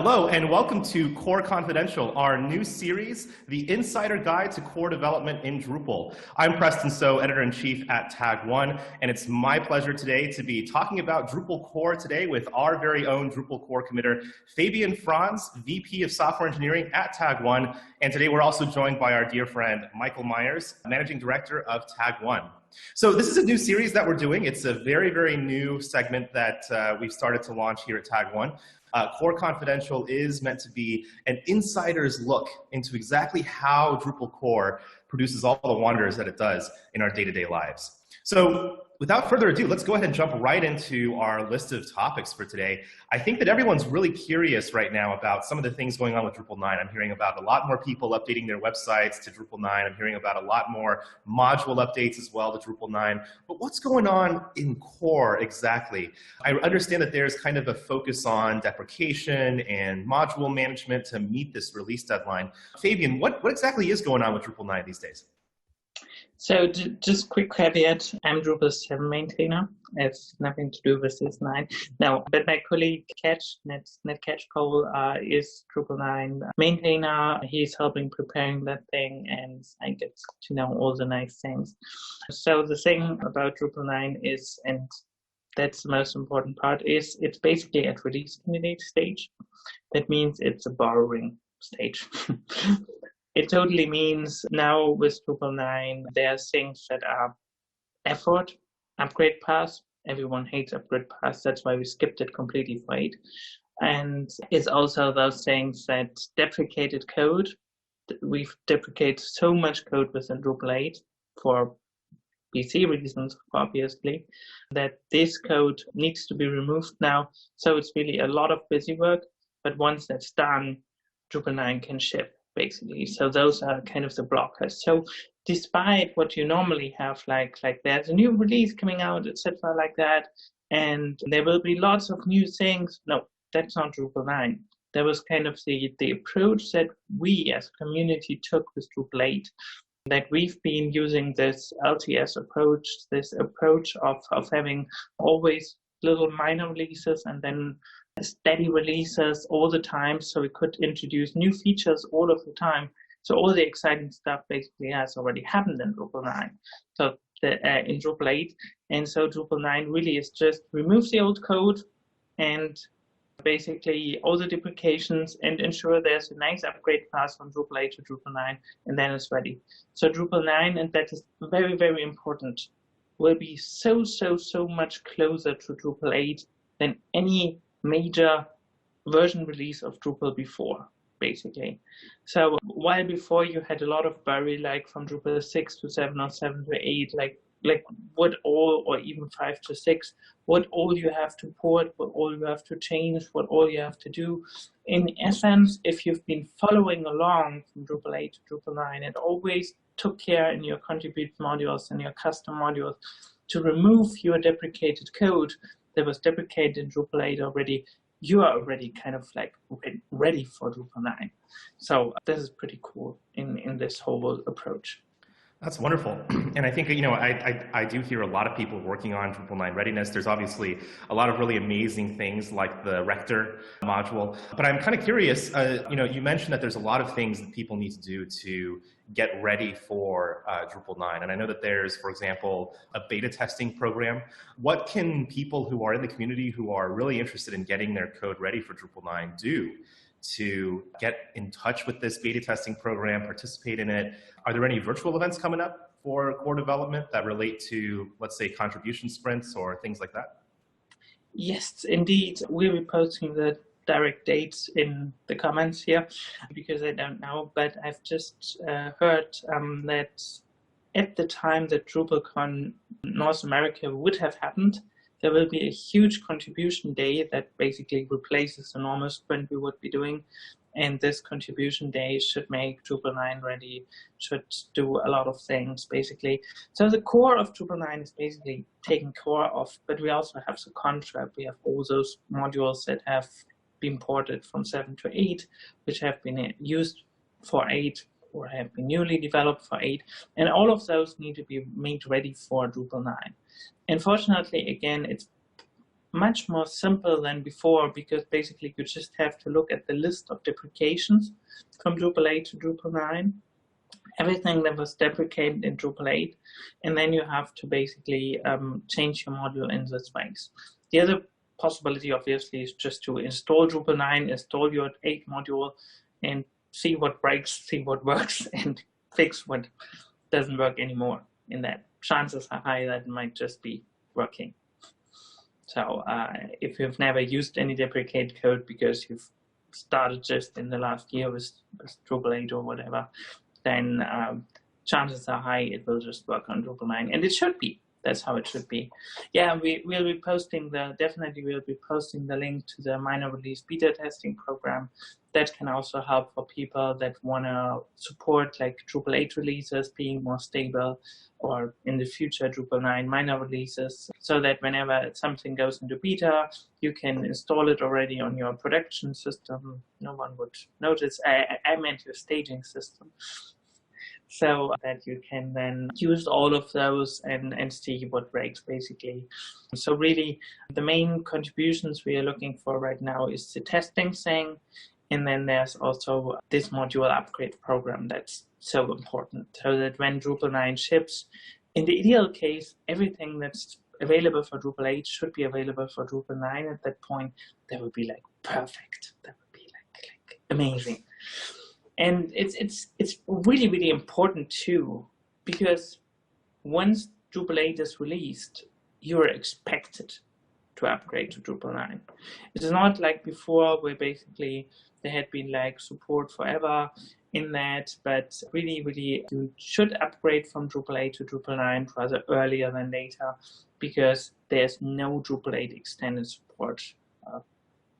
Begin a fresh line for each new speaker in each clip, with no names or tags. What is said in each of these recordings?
Hello and welcome to Core Confidential, our new series, The Insider Guide to Core Development in Drupal. I'm Preston So, Editor-in-Chief at Tag1, and it's my pleasure today to be talking about Drupal core today with our very own Drupal core committer, Fabian Franz, VP of Software Engineering at Tag1, and today we're also joined by our dear friend, Meyers, Managing Director of Tag1. So this is a new series that we're doing. It's a very, very new segment that we've started to launch here at Tag1. Core Confidential is meant to be an insider's look into exactly how Drupal core produces all the wonders that it does in our day-to-day lives. So without further ado, let's go ahead and jump right into our list of topics for today. I think that everyone's really curious right now about some of the things going on with Drupal 9. I'm hearing about a lot more people updating their websites to Drupal 9. I'm hearing about a lot more module updates as well to Drupal 9. But what's going on in core exactly? I understand that there's kind of a focus on deprecation and module management to meet this release deadline. Fabian, what exactly is going on with Drupal 9 these days?
So just quick caveat, I'm Drupal 7 maintainer. It has nothing to do with this 9. Now, but my colleague Netcatchpole is Drupal 9 maintainer. He's helping preparing that thing, and I get to know all the nice things. So the thing about Drupal 9 is, and that's the most important part, is it's basically at release candidate stage. That means it's a borrowing stage. It totally means now with Drupal 9, there are things that are effort, upgrade paths. Everyone hates upgrade paths. That's why we skipped it completely for 8. And it's also those things that deprecated code. We've deprecated so much code within Drupal 8 for PC reasons, obviously, that this code needs to be removed now. So it's really a lot of busy work. But once that's done, Drupal 9 can ship, basically. So those are kind of the blockers. So despite what you normally have, like there's a new release coming out, etc., like that, and there will be lots of new things. No, that's not Drupal 9. That was kind of the approach that we as a community took with Drupal 8, that we've been using this LTS approach, this approach of having always little minor releases and then steady releases all the time, so we could introduce new features all of the time. So all the exciting stuff basically has already happened in Drupal 9, so in Drupal 8. And so Drupal 9 really is just remove the old code and basically all the deprecations and ensure there's a nice upgrade path from Drupal 8 to Drupal 9, and then it's ready. So Drupal 9, and that is very, very important, will be so much closer to Drupal 8 than any major version release of Drupal before, basically. So while before you had a lot of bury, like from Drupal 6 to 7 or 7 to 8, like what all, or even 5 to 6, what all you have to port, what all you have to change, what all you have to do. In essence, if you've been following along from Drupal 8 to Drupal 9, it always took care in your contribute modules and your custom modules to remove your deprecated code that was deprecated in Drupal 8 already. You are already kind of like ready for Drupal 9. So this is pretty cool in this whole approach.
That's wonderful. And I think, I do hear a lot of people working on Drupal 9 readiness. There's obviously a lot of really amazing things like the Rector module. But I'm kind of curious, you mentioned that there's a lot of things that people need to do to get ready for Drupal 9. And I know that there's, for example, a beta testing program. What can people who are in the community who are really interested in getting their code ready for Drupal 9 do to get in touch with this beta testing program, participate in it? Are there any virtual events coming up for core development that relate to, let's say, contribution sprints or things like that?
Yes, indeed. We'll be posting the direct dates in the comments here because I don't know, but I've just heard that at the time that DrupalCon North America would have happened, there will be a huge contribution day that basically replaces the normal sprint we would be doing. And this contribution day should make Drupal 9 ready, should do a lot of things, basically. So the core of Drupal 9 is basically taken care of, but we also have the contract. We have all those modules that have been ported from 7 to 8, which have been used for 8 or have been newly developed for 8. And all of those need to be made ready for Drupal 9. Unfortunately, again, it's much more simple than before, because basically you just have to look at the list of deprecations from Drupal 8 to Drupal 9, everything that was deprecated in Drupal 8, and then you have to basically change your module in this ways. The other possibility, obviously, is just to install Drupal 9, install your 8 module, and see what breaks, see what works, and fix what doesn't work anymore. In that, chances are high that it might just be working. So if you've never used any deprecated code because you've started just in the last year with Drupal 8 or whatever, then chances are high it will just work on Drupal 9, and it should be. That's how it should be. Yeah, we'll be posting definitely we'll be posting the link to the minor release beta testing program. That can also help for people that want to support like Drupal 8 releases being more stable, or in the future Drupal 9 minor releases, so that whenever something goes into beta, you can install it already on your production system. No one would notice. I meant your staging system. So that you can then use all of those and see what breaks, basically. So really, the main contributions we are looking for right now is the testing thing. And then there's also this module upgrade program that's so important, so that when Drupal 9 ships, in the ideal case, everything that's available for Drupal 8 should be available for Drupal 9 at that point. That would be like perfect. That would be like amazing. And it's really, really important too, because once Drupal 8 is released, you're expected to upgrade to Drupal 9. It's not like before, where basically there had been like support forever in that, but really, really, you should upgrade from Drupal 8 to Drupal 9 rather earlier than later, because there's no Drupal 8 extended support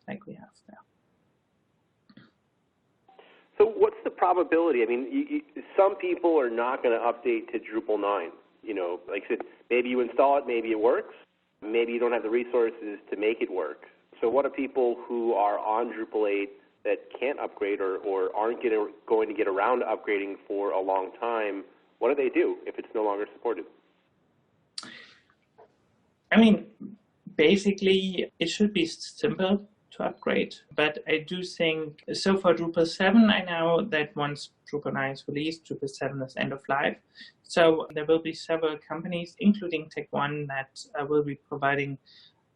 like we have now.
So what's the probability? I mean, some people are not going to update to Drupal 9. You know, like I said, maybe you install it, maybe it works. Maybe you don't have the resources to make it work. So what are people who are on Drupal 8 that can't upgrade or aren't going to get around to upgrading for a long time? What do they do if it's no longer supported?
I mean, basically, it should be simple to upgrade, but I do think, so for Drupal 7, I know that once Drupal 9 is released, Drupal 7 is end of life. So there will be several companies, including Tech1, that will be providing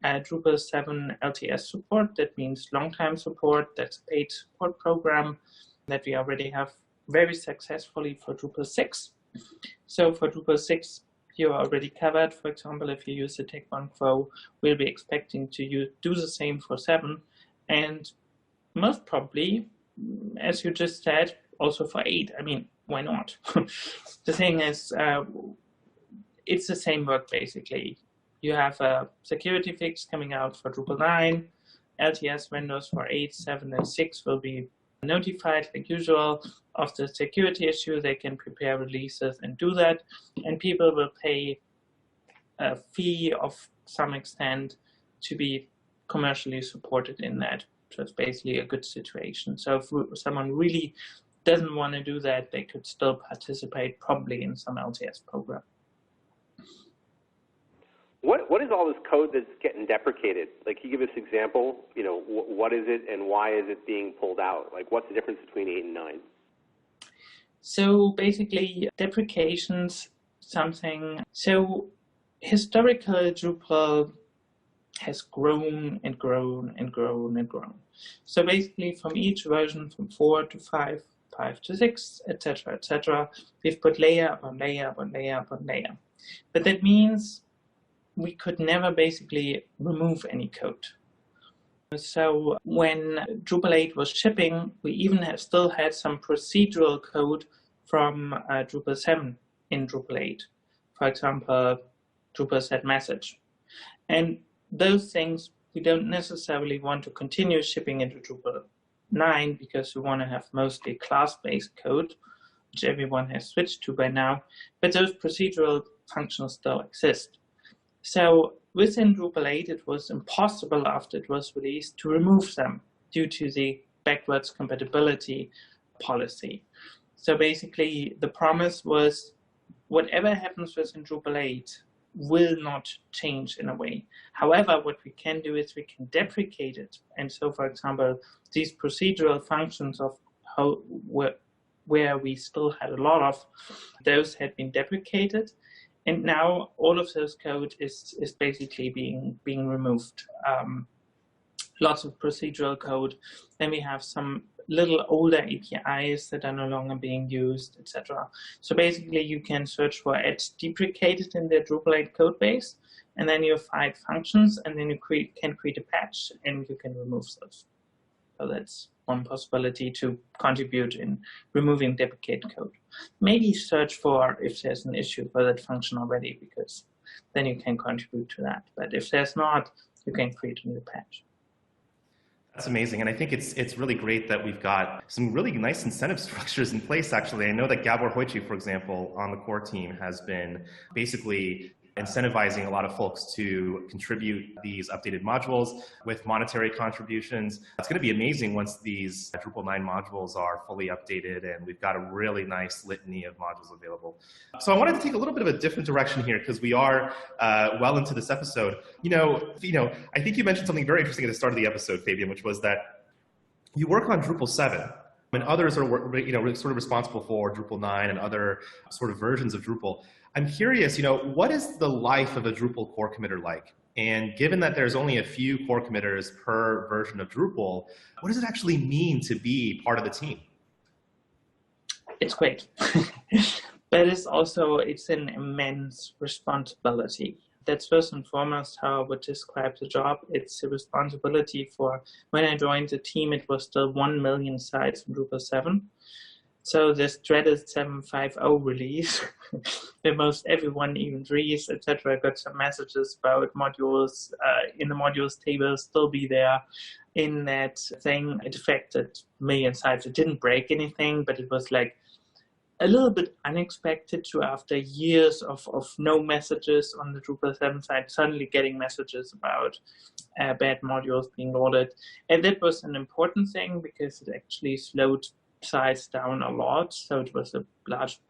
Drupal 7 LTS support. That means long-time support. That's a paid support program that we already have very successfully for Drupal 6. So for Drupal 6, you're already covered. For example, if you use the Tech1 Pro, we'll be expecting to do the same for 7. And most probably, as you just said, also for 8. I mean, why not? The thing is, it's the same work, basically. You have a security fix coming out for Drupal 9. LTS vendors for 8, 7, and 6 will be notified, like usual, of the security issue. They can prepare releases and do that. And people will pay a fee of some extent to be commercially supported in that. So it's basically a good situation. So if someone really doesn't want to do that, they could still participate probably in some LTS program.
What is all this code that's getting deprecated? Like, can you give us an example? You know, what is it and why is it being pulled out? Like, what's the difference between 8 and 9?
So basically, deprecations, so historical Drupal has grown and grown and grown and grown. So basically, from each version, from 4 to 5, 5 to 6, etc., we've put layer upon layer upon layer upon layer. But that means we could never basically remove any code. So when Drupal 8 was shipping, we even still had some procedural code from Drupal 7 in Drupal 8. For example, Drupal set message. And those things we don't necessarily want to continue shipping into Drupal 9 because we want to have mostly class-based code, which everyone has switched to by now. But those procedural functions still exist. So within Drupal 8, it was impossible after it was released to remove them due to the backwards compatibility policy. So basically, the promise was whatever happens within Drupal 8, will not change in a way. However, what we can do is we can deprecate it. And so, for example, these procedural functions of where we still had a lot of, those had been deprecated. And now all of those code is basically being removed. Lots of procedural code. Then we have some little older APIs that are no longer being used, etc. So basically you can search for deprecated in the Drupal 8 code base, and then you find functions, and then you can create a patch and you can remove those. So that's one possibility to contribute in removing deprecated code. Maybe search for if there's an issue for that function already, because then you can contribute to that. But if there's not, you can create a new patch.
That's amazing. And I think it's really great that we've got some really nice incentive structures in place, actually. I know that Gábor Hojtsy, for example, on the core team has been basically incentivizing a lot of folks to contribute these updated modules with monetary contributions. It's going to be amazing once these Drupal 9 modules are fully updated and we've got a really nice litany of modules available. So I wanted to take a little bit of a different direction here because we are well into this episode. I think you mentioned something very interesting at the start of the episode, Fabian, which was that you work on Drupal 7. And others are, sort of responsible for Drupal 9 and other sort of versions of Drupal. I'm curious, what is the life of a Drupal core committer like? And given that there's only a few core committers per version of Drupal, what does it actually mean to be part of the team?
It's great. But it's an immense responsibility. That's first and foremost how I would describe the job. It's a responsibility for, when I joined the team, it was still 1 million sites in Drupal 7. So this dreaded 7.5.0 release, where most everyone, even Dries, etc., got some messages about modules in the modules table still be there in that thing. It affected million sites. It didn't break anything, but it was like a little bit unexpected to, after years of no messages on the Drupal 7 site, suddenly getting messages about bad modules being loaded. And that was an important thing because it actually slowed size down a lot, so it was a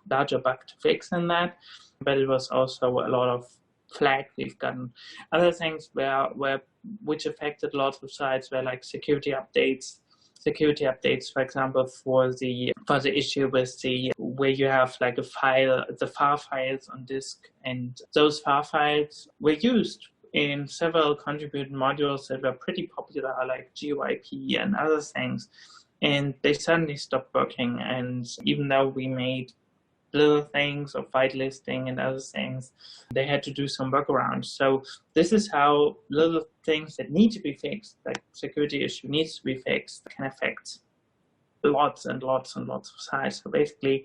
larger bug to fix in that, but it was also a lot of flag we've gotten. Other things which affected lots of sites were like security updates, for example, for the issue with where you have like a file, the far files on disk, and those far files were used in several contributed modules that were pretty popular, like GUIP and other things. And they suddenly stopped working. And even though we made little things of whitelisting and other things, they had to do some workarounds. So this is how little things that need to be fixed, like security issue needs to be fixed, can affect lots and lots and lots of sites. So basically,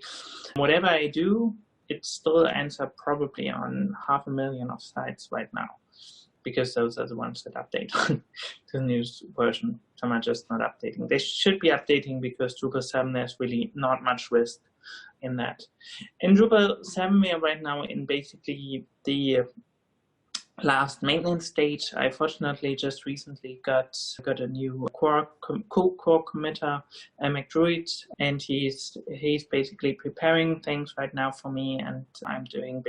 whatever I do, it still ends up probably on 500,000 of sites right now, because those are the ones that update to the new version. Some are just not updating. They should be updating because Drupal 7, there's really not much risk in that. In Drupal 7, we are right now in basically the last maintenance stage. I fortunately just recently got a new core committer, McDruid, and he's basically preparing things right now for me, and I'm being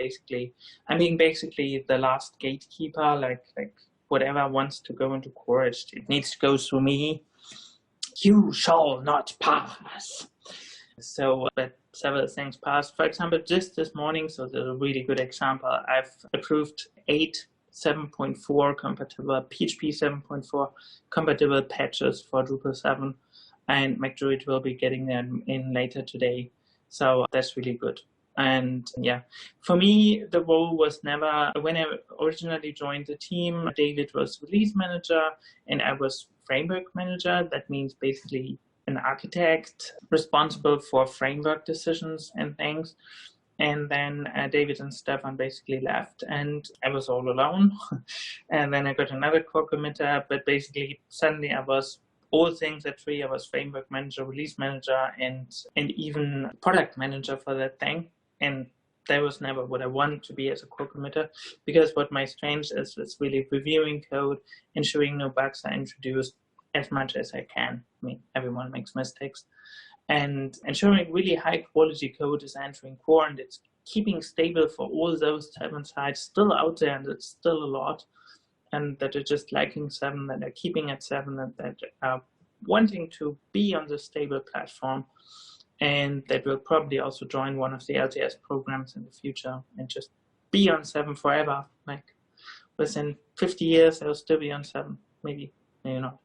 basically the last gatekeeper, like whatever wants to go into core, it needs to go through me. You shall not pass. So, but several things passed. For example, just this morning, so there's a really good example, I've approved 8 7.4 compatible, PHP 7.4 compatible patches for Drupal 7, and McDruid will be getting them in later today. So that's really good. And yeah, for me, the role was never, when I originally joined the team, David was release manager and I was framework manager. That means basically an architect responsible for framework decisions and things. And then David and Stefan basically left and I was all alone. And then I got another core committer, but basically suddenly I was all things at 3. I was framework manager, release manager, and even product manager for that thing. And that was never what I wanted to be as a core committer, because what my strength is really reviewing code, ensuring no bugs are introduced as much as I can. I mean, everyone makes mistakes. And ensuring really high quality code is entering core, and it's keeping stable for all those 7 sites still out there, and it's still a lot, and that are just liking 7, that are keeping at 7, and that are wanting to be on the stable platform, and that will probably also join one of the LTS programs in the future and just be on 7 forever. Like within 50 years, they'll still be on 7, maybe not.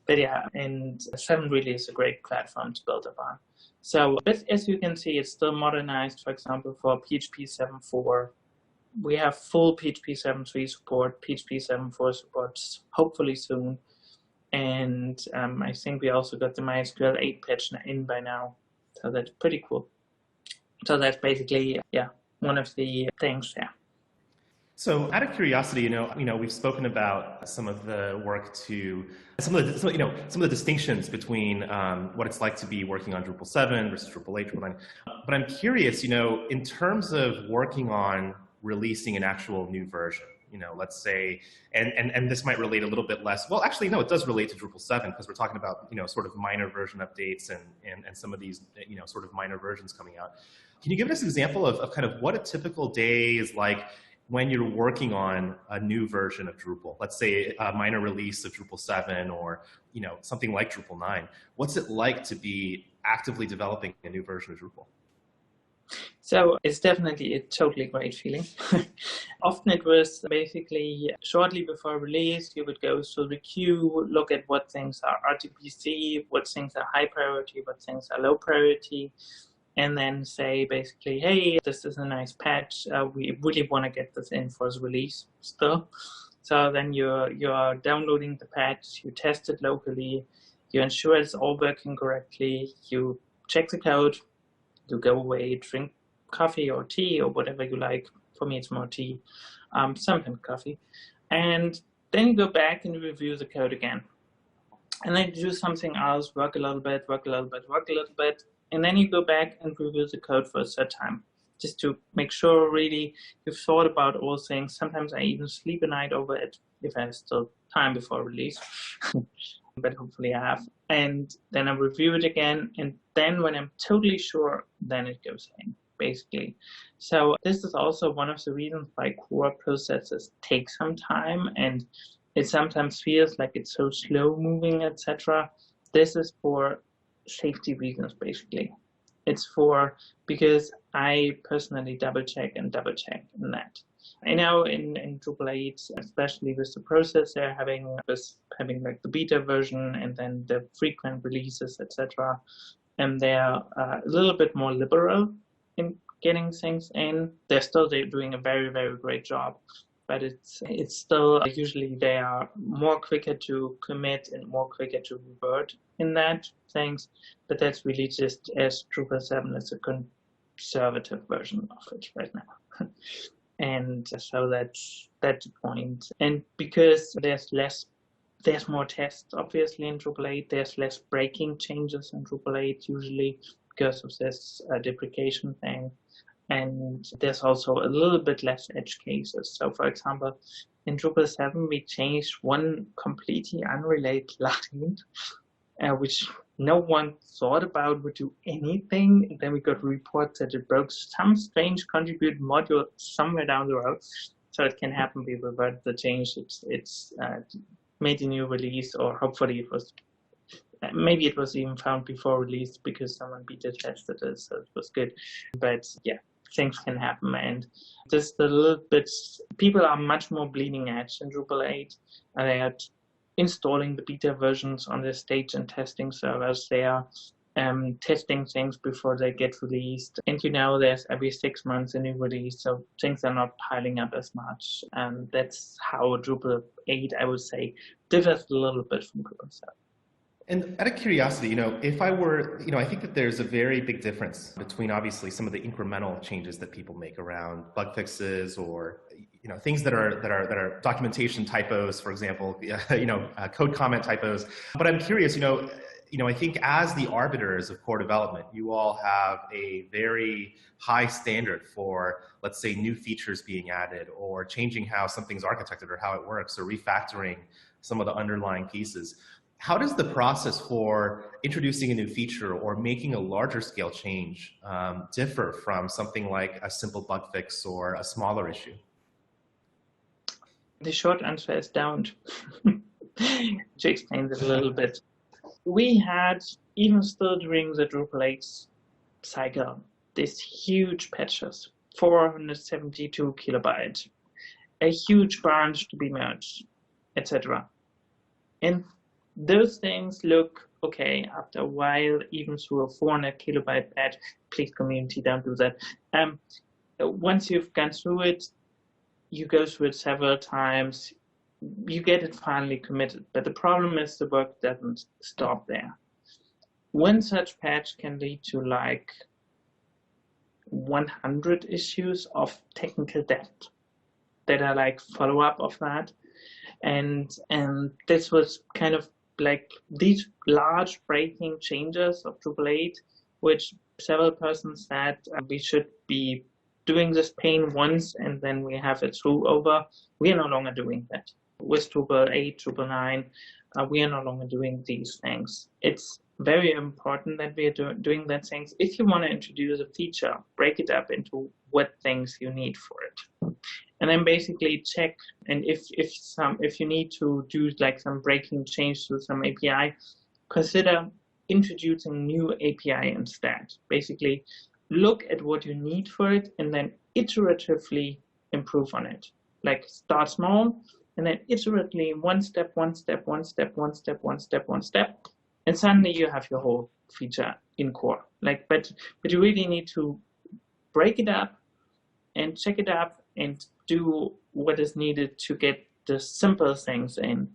But yeah, and 7 really is a great platform to build upon. So, but as you can see, it's still modernized, for example, for PHP 7.4. We have full PHP 7.3 support, PHP 7.4 supports hopefully soon. And I think we also got the MySQL 8 patch in by now. So that's pretty cool. So that's basically, one of the things there.
So, out of curiosity, we've spoken about some of the work to some of the distinctions between what it's like to be working on Drupal 7 versus Drupal 8, Drupal 9. But I'm curious, in terms of working on releasing an actual new version, let's say, and this might relate a little bit less. Well, actually, no, it does relate to Drupal 7 because we're talking about sort of minor version updates and some of these sort of minor versions coming out. Can you give us an example of kind of what a typical day is like when you're working on a new version of Drupal? Let's say a minor release of Drupal 7 or something like Drupal 9. What's it like to be actively developing a new version of Drupal?
So it's definitely a totally great feeling. Often it was basically shortly before release, you would go through the queue, look at what things are RTPC, what things are high priority, what things are low priority, and then say basically, hey, this is a nice patch. We really want to get this in for the release still. So then you're downloading the patch, you test it locally, you ensure it's all working correctly, you check the code, you go away, drink coffee or tea or whatever you like. For me, it's more tea, sometimes coffee. And then you go back and review the code again. And then do something else, work a little bit, work a little bit, work a little bit. And then you go back and review the code for a third time, just to make sure really you've thought about all things. Sometimes I even sleep a night over it if I have still time before release. But hopefully I have. And then I review it again. And then when I'm totally sure, then it goes in, basically. So this is also one of the reasons why core processes take some time. And it sometimes feels like it's so slow moving, etc. This is for safety reasons, basically. It's because I personally double check in that. I know in Drupal 8, especially with the process they're having like the beta version and then the frequent releases, etc. And they're a little bit more liberal in getting things in. They're doing a very, very great job. But it's still usually they are more quicker to commit and more quicker to revert in that things. But that's really just as Drupal 7 is a conservative version of it right now. And so that's the point. And because there's more tests obviously in Drupal 8, there's less breaking changes in Drupal 8 usually because of this deprecation thing. And there's also a little bit less edge cases. So for example, in Drupal 7, we changed one completely unrelated plugin, which no one thought about would do anything. And then we got reports that it broke some strange contributed module somewhere down the road. So it can happen. We reverted the change. It's made a new release, or hopefully maybe it was even found before release because someone beta tested it, so it was good. But yeah, things can happen, and just a little bit, people are much more bleeding edge in Drupal 8, and they are installing the beta versions on their stage and testing servers. They are testing things before they get released, and there's every 6 months a new release, so things are not piling up as much, and that's how Drupal 8, I would say, differs a little bit from Drupal 7.
And out of curiosity, if I were, I think that there's a very big difference between obviously some of the incremental changes that people make around bug fixes or, things that are documentation typos, for example, code comment typos. But I'm curious, I think as the arbiters of core development, you all have a very high standard for, let's say, new features being added or changing how something's architected or how it works or refactoring some of the underlying pieces. How does the process for introducing a new feature or making a larger scale change differ from something like a simple bug fix or a smaller issue?
The short answer is don't. To explain this a little bit. We had, even still during the Drupal 8 cycle, these huge patches, 472 kilobytes, a huge branch to be merged, etc. And those things look okay after a while, even through a 400 kilobyte patch. Please, community, don't do that. Once you've gone through it, you go through it several times, you get it finally committed. But the problem is the work doesn't stop there. One such patch can lead to like 100 issues of technical debt that are like follow-up of that. And this was kind of like these large breaking changes of Drupal 8, which several persons said we should be doing this pain once and then we have it through over. We are no longer doing that. With Drupal 8, Drupal 9, we are no longer doing these things. It's very important that we are doing that things. If you want to introduce a feature, break it up into what things you need for it. And then basically check, and if you need to do like some breaking change to some API, consider introducing new API instead. Basically, look at what you need for it and then iteratively improve on it. Like start small and then iteratively one step, and suddenly you have your whole feature in core. Like, but you really need to break it up and check it up and do what is needed to get the simple things in.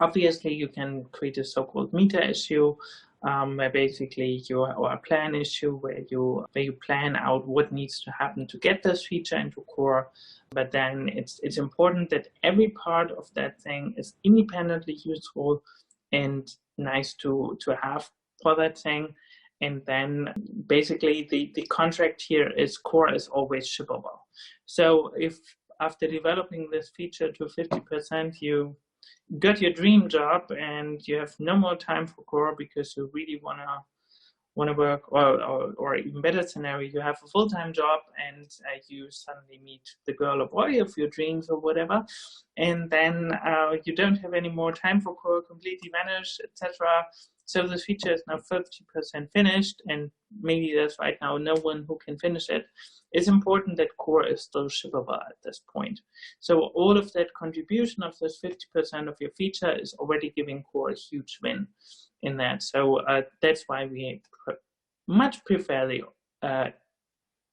Obviously, you can create a so-called meta issue, where basically or a plan issue where you plan out what needs to happen to get this feature into core. But then it's important that every part of that thing is independently useful and nice to have for that thing. And then basically the contract here is core is always shippable. So if after developing this feature to 50%, you got your dream job and you have no more time for core because you really wanna work, or even better scenario, you have a full-time job and you suddenly meet the girl or boy of your dreams or whatever, and then you don't have any more time for core, completely vanished, etc. So this feature is now 50% finished, and maybe there's right now no one who can finish it. It's important that core is still shippable at this point. So all of that contribution of this 50% of your feature is already giving core a huge win in that. So that's why we much prefer the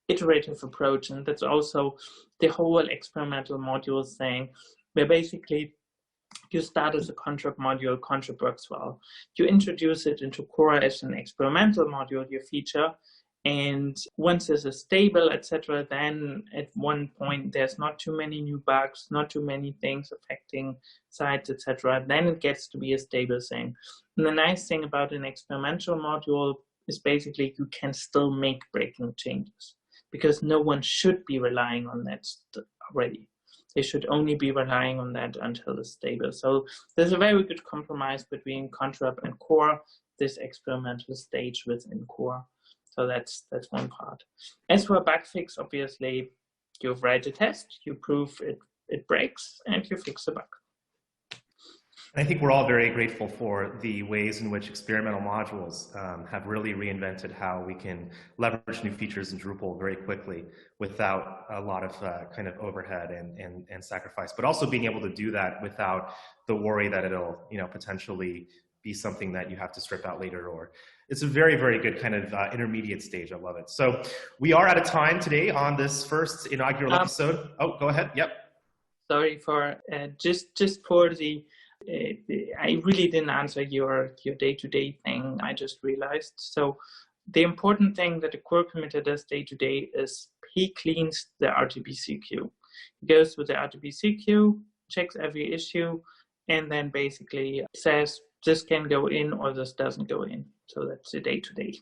iterative approach, and that's also the whole experimental module thing, where basically you start as a contrib module, contrib works well. You introduce it into core as an experimental module, your feature, and once this is stable, etc., then at one point there's not too many new bugs, not too many things affecting sites, etc., then it gets to be a stable thing. And the nice thing about an experimental module is basically you can still make breaking changes because no one should be relying on that already. They should only be relying on that until it's stable. So there's a very good compromise between contrib and core, this experimental stage within core. So that's one part. As for a bug fix, obviously, you write a test, you prove it breaks, and you fix the bug.
And I think we're all very grateful for the ways in which experimental modules have really reinvented how we can leverage new features in Drupal very quickly without a lot of kind of overhead and sacrifice, but also being able to do that without the worry that it'll potentially be something that you have to strip out later. Or it's a very, very good kind of intermediate stage. I love it. So we are out of time today on this first inaugural episode. Oh, go ahead. Yep.
Sorry for just for the. I really didn't answer your day-to-day thing. I just realized. So the important thing that the core committer does day-to-day is he cleans the RTBC queue. He goes with the RTBC queue, checks every issue, and then basically says this can go in or this doesn't go in. So that's the day-to-day.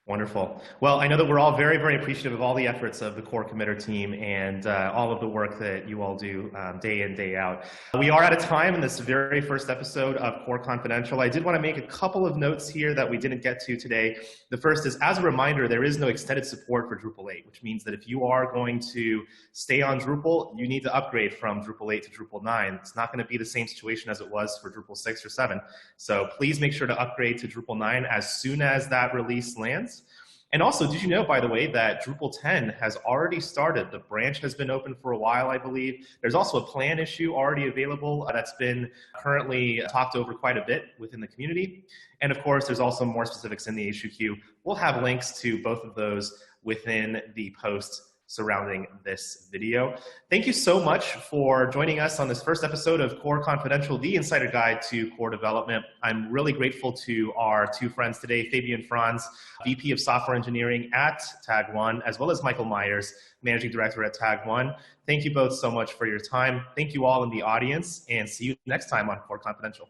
Wonderful. Well, I know that we're all very, very appreciative of all the efforts of the core committer team and all of the work that you all do day in, day out. We are out of time in this very first episode of Core Confidential. I did want to make a couple of notes here that we didn't get to today. The first is, as a reminder, there is no extended support for Drupal 8, which means that if you are going to stay on Drupal, you need to upgrade from Drupal 8 to Drupal 9. It's not going to be the same situation as it was for Drupal 6 or 7. So please make sure to upgrade to Drupal 9 as soon as that release lands. And also, did you know, by the way, that Drupal 10 has already started? The branch has been open for a while, I believe. There's also a plan issue already available that's been currently talked over quite a bit within the community. And of course, there's also more specifics in the issue queue. We'll have links to both of those within the post surrounding this video. Thank you so much for joining us on this first episode of Core Confidential, the insider guide to core development. I'm really grateful to our two friends today, Fabian Franz, VP of Software Engineering at Tag One, as well as Michael Meyers, Managing Director at Tag One. Thank you both so much for your time. Thank you all in the audience, and see you next time on Core Confidential.